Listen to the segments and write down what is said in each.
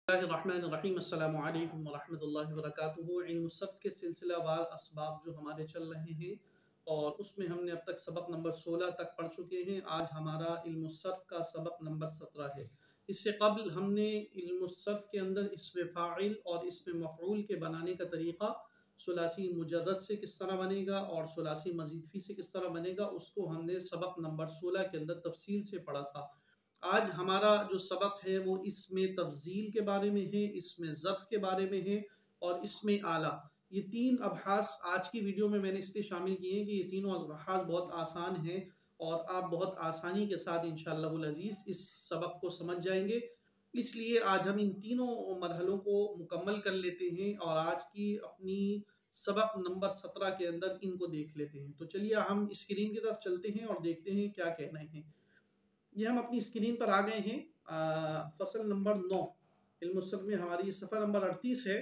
बिस्मिल्लाहिर्रहमानिर्रहीम अस्सलामु अलैकुम वरहमतुल्लाहि वबरकातुहू। इल्मुस्सफ़ के सिलसिलावार असबाब जो हमारे चल रहे हैं और उसमें हमने अब तक सबक नंबर 16 तक पढ़ चुके हैं। आज हमारा इल्मुस्सफ़ का सबक नंबर 17 है। इससे कबल हमने इल्मुस्सफ़ के अंदर इस्म फ़ाइल और इस्म मफ़ऊल के बनाने का तरीक़ा, सुलासी मुजर्रद से किस तरह बनेगा और सुलासी मज़ीद फ़ी से किस तरह बनेगा, उसको हमने सबक नंबर 16 के अंदर तफ़सील से पढ़ा था। आज हमारा जो सबक है वो इसमें तफ़ज़ील के बारे में है, इसमें ज़र्फ़ के बारे में है और इसमें आला। ये तीन अबहास आज की वीडियो में मैंने इसलिए शामिल किए हैं कि ये तीनों अबहास बहुत आसान हैं और आप बहुत आसानी के साथ इंशाअल्लाहुल अज़ीज़ इस सबक को समझ जाएंगे। इसलिए आज हम इन तीनों मरहलों को मुकम्मल कर लेते हैं और आज की अपनी सबक नंबर 17 के अंदर इनको देख लेते हैं। तो चलिए हम स्क्रीन की तरफ चलते हैं और देखते हैं क्या कहना है। ये हम अपनी स्क्रीन पर आ गए हैं। फसल नंबर 9 इल्मुस्सफ़ में हमारी सफ़ा नंबर 38 है,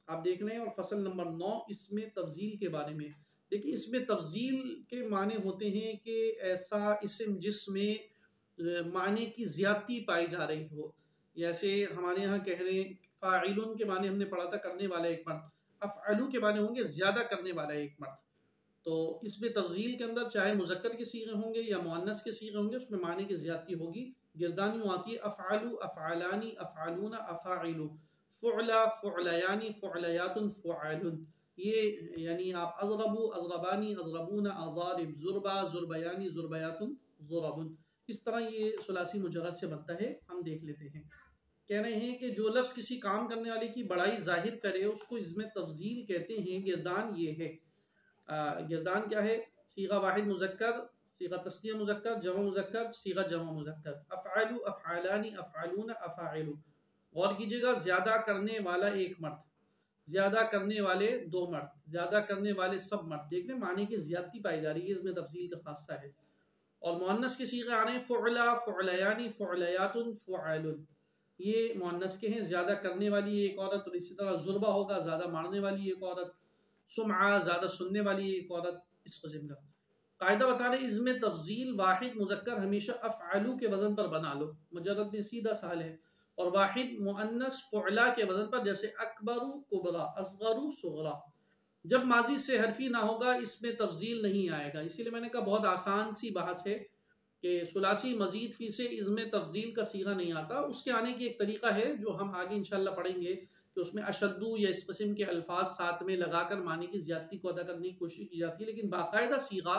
आप देख रहे हैं। और फसल नंबर 9 इसमें तफ़ज़ील के बारे में। देखिए, इसमें तफ़ज़ील के माने होते हैं कि ऐसा इस्म जिसमें माने की ज़्यादती पाई जा रही हो। जैसे हमारे यहाँ कह रहे हैं फ़ाइलुन के माने हमने पढ़ा था करने वाला एक मर्द, अफ़अलु के माने होंगे ज़्यादा करने वाला एक मर्द। तो इसमें तफ़ज़ील के अंदर चाहे मुज़क्कर के सीगे होंगे या मुअन्नस के सीगे होंगे, उसमें माने की ज़्यादती होगी। गिरदान यूँ आती है अफ़अलु, अफ़अलानी, अफ़अलूना, अफ़ाइलु, फ़ुअला, फ़ुअलयानी, फ़ुअलयातुन, फ़ुआलुन। ये यानी आप अज़रबु, अज़रबानी, अज़रबूना, अज़ारिब, ज़ुरबा, ज़ुरबयानी, ज़ुरबयातुन, ज़ुरबुन। इस तरह ये सुलासी मुजर्रद से बनता है। हम देख लेते हैं। कह रहे हैं कि जो लफ्ज़ किसी काम करने वाले की बड़ाई ज़ाहिर करे उसको इसमें तफ़ज़ील कहते हैं। गिरदान ये है। गिरदान क्या है? सीगा वाहिद मुज़क्कर, सीगा तस्निया मुज़क्कर, जमा मुज़क्कर, सीगा जमा मुज़क्कर। अफ़अलु, अफ़अलानी, अफ़अलूना, अफ़ाइलु। गौर कीजिएगा, ज़्यादा करने वाला एक मर्द, ज़्यादा करने वाले दो मर्द, ज़्यादा करने वाले सब मर्द। देखने माने की ज़्यादती पाई जा रही है, इसमें तफ़सील का खासा है। और मुअन्नस के सीगे आ रहे हैं फ़ुअला, फ़ुअलयानी, फ़ुअलयातुन, फ़ुआलुन। ये मुअन्नस के हैं, ज़्यादा करने वाली एक औरत। और इसी तरह ज़ुरबा होगा ज़्यादा मारने वाली एक औरत, सुमआ ज़्यादा सुनने वाली एक औरत। इस किस्म का कायदा बता रहे, इसमें तफ़ज़ील वाहिद मुज़क्कर हमेशा अफ़अलु के वज़न पर बना लो, मुजर्रद में सीधा साल है। और वाहिद मुअन्नस फ़ुअला के वज़न पर, जैसे अकबरु कुबरा, असगरु सुगरा। जब माजी से हरफी ना होगा इसमें तफ़ज़ील नहीं आएगा। इसीलिए मैंने कहा बहुत आसान सी बहस है कि सुलासी मज़ीद फ़ी से इसमें तफ़ज़ील का सीगा नहीं आता। उसके आने की एक तरीक़ा है जो हम आगे इंशाअल्लाह पढ़ेंगे कि उसमें अशद्दु या इस किस्म के अल्फाज साथ में लगाकर माने की ज़्यादती को अदा करने की कोशिश की जाती है। लेकिन बाकायदा सीगा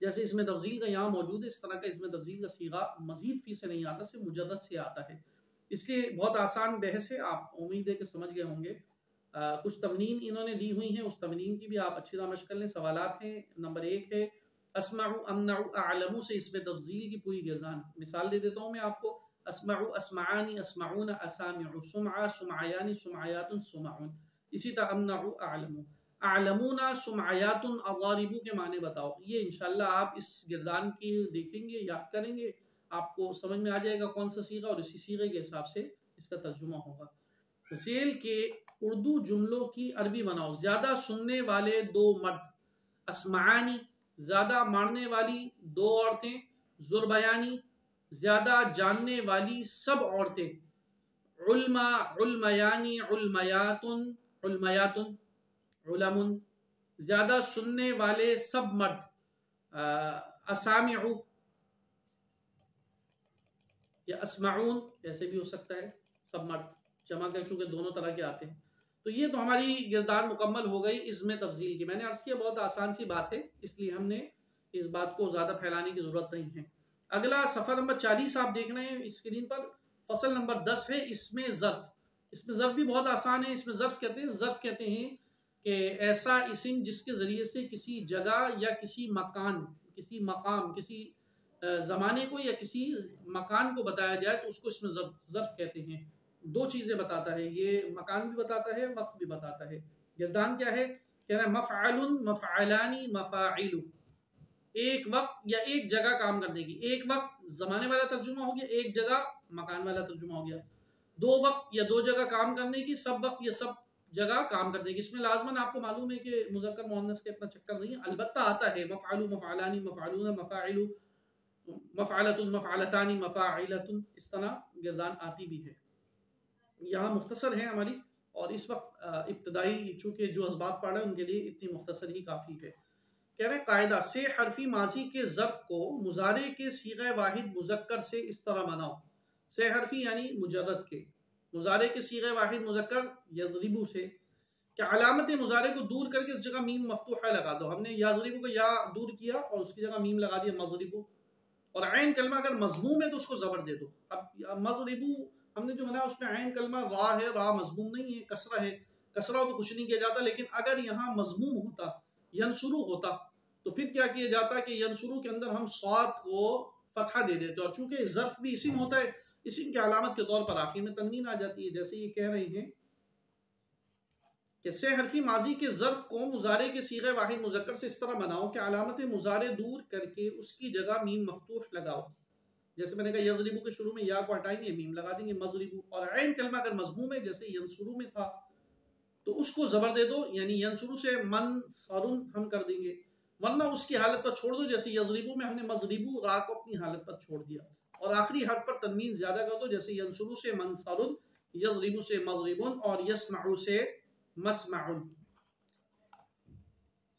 जैसे इसमें तफ़ज़ील का यहाँ मौजूद है, इस तरह का इसमें तफ़ज़ील का सीगा मज़ीद फ़ी से नहीं आता, सिर्फ मुजर्रद से आता है। इसलिए बहुत आसान बहस है, आप उम्मीद है कि समझ गए होंगे। कुछ तमनीन इन्होंने दी हुई हैं, उस तमनीन की भी आप अच्छी तरह मशक़ कर लें। सवालात हैं। नंबर 1 है अस्माउ, अमनउ, अअलमु से इसमें तफ़ज़ील की पूरी गिरदान। मिसाल दे देता हूँ मैं आपको। अस्माउ, अस्माआनी, अस्माऊना, असामिउ, सुमआ, सुमआयानी, सुमआयातुन, सुमउन। इसी तरह अमनउ, अअलमु, अअलमूना, सुमआयातुन, अज़ारिबु के माने बताओ। ये इंशाअल्लाह आप इस गिरदान की देखेंगे, याद करेंगे, आपको समझ में आ जाएगा कौन सा सीगा और इसी सीगे के हिसाब से इसका तर्जुमा होगा। ज़ेल के उर्दू जुमलों की अरबी बनाओ। ज़्यादा सुनने वाले दो मर्द, अस्माआनी, ज़्यादा मारने वाली दो औरतें, ज़ुरबयानी, ज़्यादा जानने वाली सब औरतें, उल्मा, उल्मयानी, उल्मयातुन, उल्मयातुन, उलमुन, ज़्यादा सुनने वाले सब मर्द, असामिउ या अस्माउन ऐसे भी हो सकता है, सब मर्द जमा कर, चूँकि दोनों तरह के आते हैं। तो ये तो हमारी गिरदान मुकम्मल हो गई इसमें तफ़ज़ील की। मैंने अर्ज़ किया बहुत आसान सी बात है, इसलिए हमने इस बात को ज़्यादा फैलाने की ज़रूरत नहीं है। अगला सफ़ा नंबर 40 आप देख रहे हैं स्क्रीन पर। फसल नंबर 10 है, इसमें ज़र्फ़। इसमें ज़र्फ़ भी बहुत आसान है। इसमें ज़र्फ़ कहते हैं, ज़र्फ़ कहते हैं कि ऐसा इस्म जिसके ज़रिए से किसी जगह या किसी मकान, किसी मकाम, किसी ज़माने को या किसी मकान को बताया जाए तो उसको इसमें ज़र्फ़ कहते हैं। दो चीज़ें बताता है ये, मकान भी बताता है, वक्त भी बताता है। गिरदान क्या है? कह रहा है मफ़अलुन, मफ़अलानी, मफ़ाइलु। एक वक्त या एक जगह काम करने की। एक वक्त ज़माने वाला तर्जुमा हो गया, एक जगह मकान वाला तर्जुमा हो गया। दो वक्त या दो जगह काम करने की, सब वक्त या सब जगह काम करने की। इसमें लाज़मन आपको मालूम है कि मुज़क्कर मुअन्नस का इतना चक्कर नहीं है, अलबत्ता आता है मफ़अलु, मफ़अलानी, मफ़अलूना, मफ़ाइलु, मफ़अलतुन, मफ़अलतानी, मफ़ाइलतुन, इस तरह गिरदान आती भी है। यहाँ मुख्तसर है हमारी, और इस वक्त इब्तदाई चूँकि जो असबाब पढ़ रहे हैं उनके लिए इतनी मुख्तसर ही काफ़ी है। कह रहे कायदा से हरफी माजी के ज़र्फ़ को मुजारे के सीग़े वाहिद मुज़क्कर से इस तरह बनाओ। से हरफी यानी मुजर्रद के, मुजारे के सीग़े वाहिद मुज़क्कर यज़रिबु से, क्या अलामत मुजारे को दूर करके इस जगह मीम मफ्तूहा लगा दो। हमने यज़रिबु को या दूर किया और उसकी जगह मीम लगा दिया मज़रिबु। और ऐन कलमा अगर मज़मूम है तो उसको ज़बर दे दो। अब मज़रिबु हमने जो बनाया उसमें ऐन कलमा रा है, रा मज़मूम नहीं है, कसरा है, कसरा हो तो कुछ नहीं किया जाता। लेकिन अगर यहाँ मज़मूम होता, यनसुरु होता, तो फिर क्या किया जाता कि यनसुरु के अंदर हम स्वाद को फतहा दे देते। और चूंकि ज़र्फ भी इसिम होता है, इसिम की अलामत के तौर पर आखिर में तनवीन आ जाती है। जैसे ये कह रहे हैं कि से हरफी माजी के ज़र्फ को मुजारे के सीग़े वाहिद मुज़क्कर से इस तरह बनाओ कि अलामत मुजारे दूर करके उसकी जगह मीम मफ्तूह लगाओ। जैसे मैंने कहा यज़रिबु के शुरू में या को हटाएंगे, मीम लगा देंगे मज़रिबु। और ऐन कलमा अगर मज़मूम है जैसे यनसुरु में था तो उसको ज़बर दे दो, यानी यनसुरु से मन सरुन हम कर देंगे, वरना उसकी हालत पर छोड़ दो। जैसे यज़रिबु में हमने मज़रिबु रा को अपनी हालत पर छोड़ दिया, और आखिरी हर्फ पर तनवीन ज़्यादा कर दो। जैसे यनसुरु से मनसरुन, यज़रिबु से मज़रिबुन और यस्मउ से मस्मउन।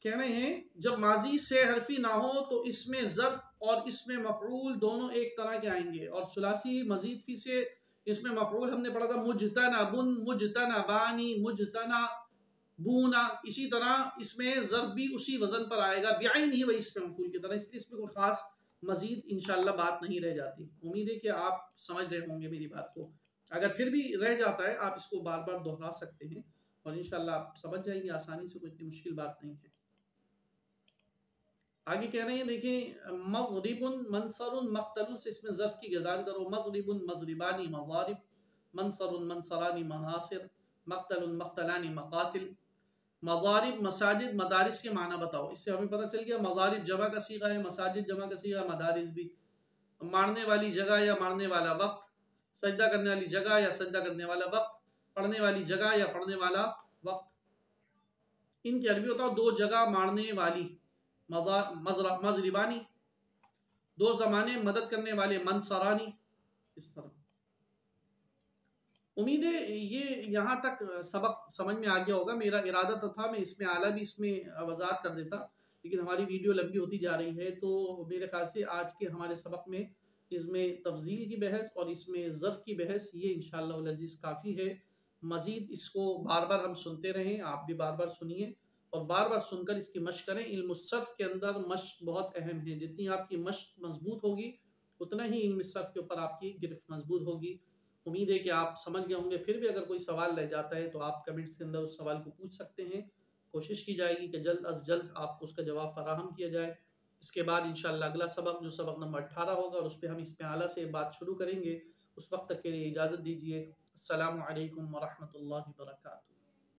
कह रहे हैं जब माजी से हरफी ना हो तो इसमें ज़र्फ और इसमें मफ़ऊल दोनों एक तरह के आएंगे। और सुलासी मजीद फी से इसमें मफ़ऊल हमने पढ़ा था मुजतनबुन, मुजतनबानी, मुजतना बूना। इसी तरह इसमें ज़र्फ भी उसी वज़न पर आएगा, बिआइन ही वही इसमें मफ़ऊल की तरह। इसलिए इसमें कोई ख़ास मजीद इंशाअल्लाह बात नहीं रह जाती। उम्मीद है कि आप समझ रहे होंगे मेरी बात को। अगर फिर भी रह जाता है आप इसको बार बार दोहरा सकते हैं और इंशाअल्लाह आप समझ जाएंगे आसानी से, कोई इतनी मुश्किल बात नहीं है। आगे कह रहे हैं देखिए मज़रिबुन मनसरुन मक़तलुन से इसमें ज़र्फ़ की गिरदार करो। मज़रिबुन मज़रिबानी मज़ारिब, मनसरुन मनसरानी मनासिर, मक़तलुन मक़तलानी मक़ातिल। मज़ारिब मसाजिद मदारिस के माना बताओ। इससे हमें पता चल गया मज़ारिब जमा का सीगा है, मसाजिद जमा का सीगा है, मदारिस भी। मारने वाली जगह या मारने वाला वक्त, सजदा करने वाली जगह या सजदा करने वाला वक्त, पढ़ने वाली जगह या पढ़ने वाला वक्त। इनकी अरबी बताओ। दो जगह मारने वाली मज़रिबानी, दो ज़माने मदद करने वाले मनसरानी। इस तरह उम्मीद है ये यहाँ तक सबक समझ में आ गया होगा। मेरा इरादा तो था मैं इसमें आला भी इसमें वज़ाहत कर देता, लेकिन हमारी वीडियो लंबी होती जा रही है। तो मेरे ख्याल से आज के हमारे सबक में इसमें तफ़ज़ील की बहस और इसमें ज़र्फ़ की बहस ये इंशाअल्लाह वल अज़ीज़ काफ़ी है। मज़ीद इसको बार बार हम सुनते रहें, आप भी बार बार सुनिए और बार बार सुनकर इसकी मश्क करें। इल्म सर्फ़ के अंदर मश्क बहुत अहम है। जितनी आपकी मश्क मजबूत होगी उतना ही इल्म सर्फ़ के ऊपर आपकी गिरफ्त मजबूत होगी। उम्मीद है कि आप समझ गए होंगे। फिर भी अगर कोई सवाल रह जाता है तो आप कमेंट्स के अंदर उस सवाल को पूछ सकते हैं। कोशिश की जाएगी कि जल्द अज़ जल्द आपको उसका जवाब फ़राहम किया जाए। इसके बाद इंशाअल्लाह अगला सबक जो सबक नंबर 18 होगा और उस पर हम इसमें आला से बात शुरू करेंगे। उस वक्त तक के लिए इजाज़त दीजिए। अस्सलामु अलैकुम व रहमतुल्लाहि व बरकातुहू।